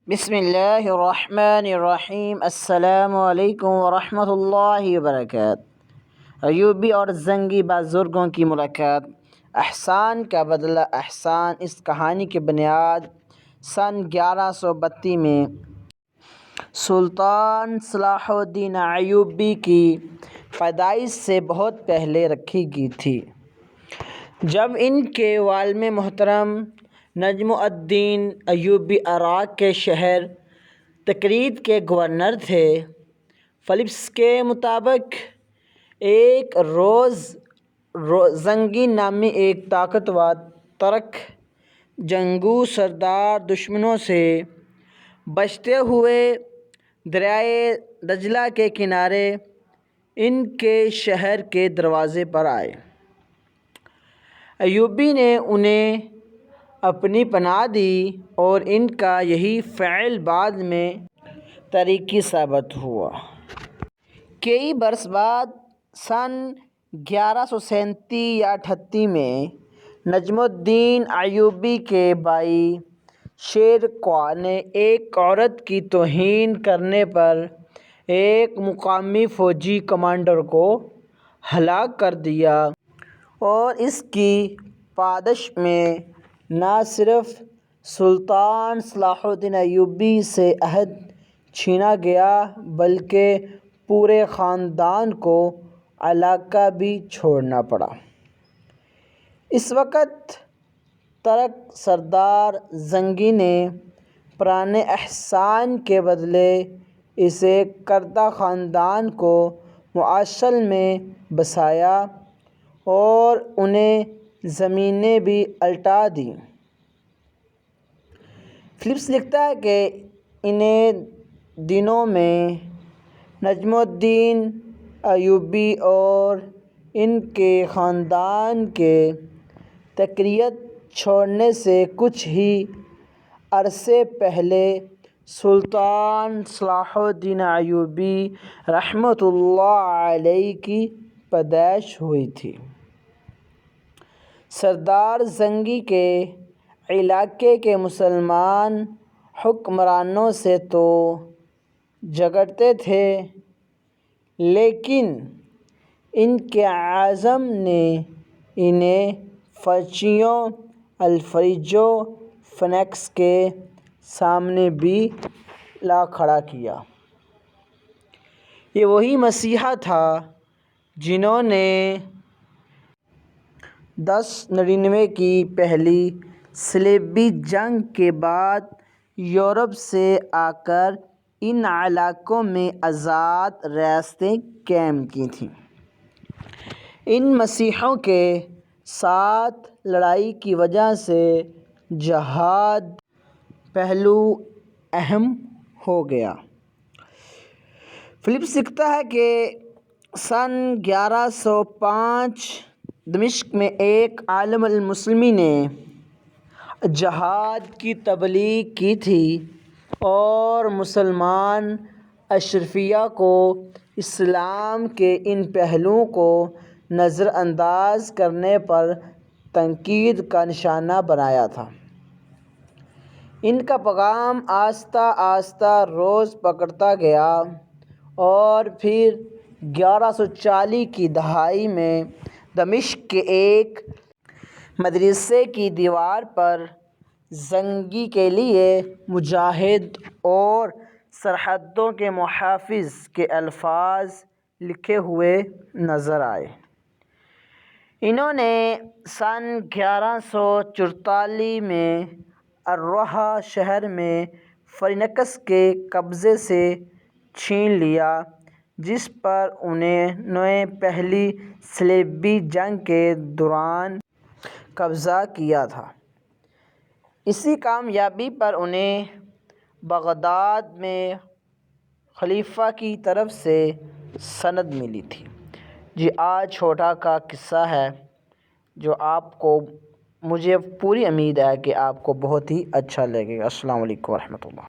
بسم اللہ الرحمن الرحیم۔ السلام علیکم ورحمۃ اللہ وبرکاتہ۔ ایوبی اور زنگی بزرگوں کی ملاقات، احسان کا بدلہ احسان۔ اس کہانی کی بنیاد سن 1132 میں سلطان صلاح الدین ایوبی کی پیدائش سے بہت پہلے رکھی گئی تھی، جب ان کے والد محترم نجم الدین ایوبی عراق کے شہر تکریت کے گورنر تھے۔ فلپس کے مطابق ایک روز زنگی نامی ایک طاقتور ترک جنگجو سردار دشمنوں سے بچتے ہوئے دریائے دجلہ کے کنارے ان کے شہر کے دروازے پر آئے۔ ایوبی نے انہیں اپنی پناہ دی اور ان کا یہی فعل بعد میں تاریخی ثابت ہوا۔ کئی برس بعد سن 1137 یا 38 میں نجم الدین ایوبی کے بھائی شیر خواہ نے ایک عورت کی توہین کرنے پر ایک مقامی فوجی کمانڈر کو ہلاک کر دیا، اور اس کی پاداش میں نہ صرف سلطان صلاح الدین ایوبی سے عہدہ چھینا گیا بلکہ پورے خاندان کو علاقہ بھی چھوڑنا پڑا۔ اس وقت ترک سردار زنگی نے پرانے احسان کے بدلے اس کردہ خاندان کو معسل میں بسایا اور انہیں زمینیں بھی الٹا دیں۔ فلپس لکھتا ہے کہ انہی دنوں میں نجم الدین ایوبی اور ان کے خاندان کے تکریت چھوڑنے سے کچھ ہی عرصے پہلے سلطان صلاح الدین ایوبی رحمۃ اللہ علیہ کی پیدائش ہوئی تھی۔ سردار زنگی کے علاقے کے مسلمان حکمرانوں سے تو جھگڑتے تھے، لیکن ان کے عزم نے انہیں فرنچیوں الفریجو فینکس کے سامنے بھی لا کھڑا کیا۔ یہ وہی مسیحا تھا جنہوں نے 1099 کی پہلی صلیبی جنگ کے بعد یورپ سے آ کر ان علاقوں میں آزاد ریاستیں قائم کی تھیں۔ ان مسیحیوں کے ساتھ لڑائی کی وجہ سے جہاد پہلو اہم ہو گیا۔ فلپس لکھتا ہے کہ سن 1105 دمشق میں ایک عالم المسلمین نے جہاد کی تبلیغ کی تھی اور مسلمان اشرافیہ کو اسلام کے ان پہلوؤں کو نظر انداز کرنے پر تنقید کا نشانہ بنایا تھا۔ ان کا پیغام آہستہ آہستہ روز پکڑتا گیا اور پھر 1140 کی دہائی میں دمشق کے ایک مدرسے کی دیوار پر زنگی کے لیے مجاہد اور سرحدوں کے محافظ کے الفاظ لکھے ہوئے نظر آئے۔ انہوں نے سن 1144 میں الروحہ شہر میں فینکس کے قبضے سے چھین لیا، جس پر انہوں نے پہلی صلیبی جنگ کے دوران قبضہ کیا تھا۔ اسی کامیابی پر انہیں بغداد میں خلیفہ کی طرف سے سند ملی تھی۔ آج چھوٹا کا قصہ ہے جو مجھے پوری امید ہے کہ آپ کو بہت ہی اچھا لگے گا۔ السلام علیکم ورحمۃ اللہ۔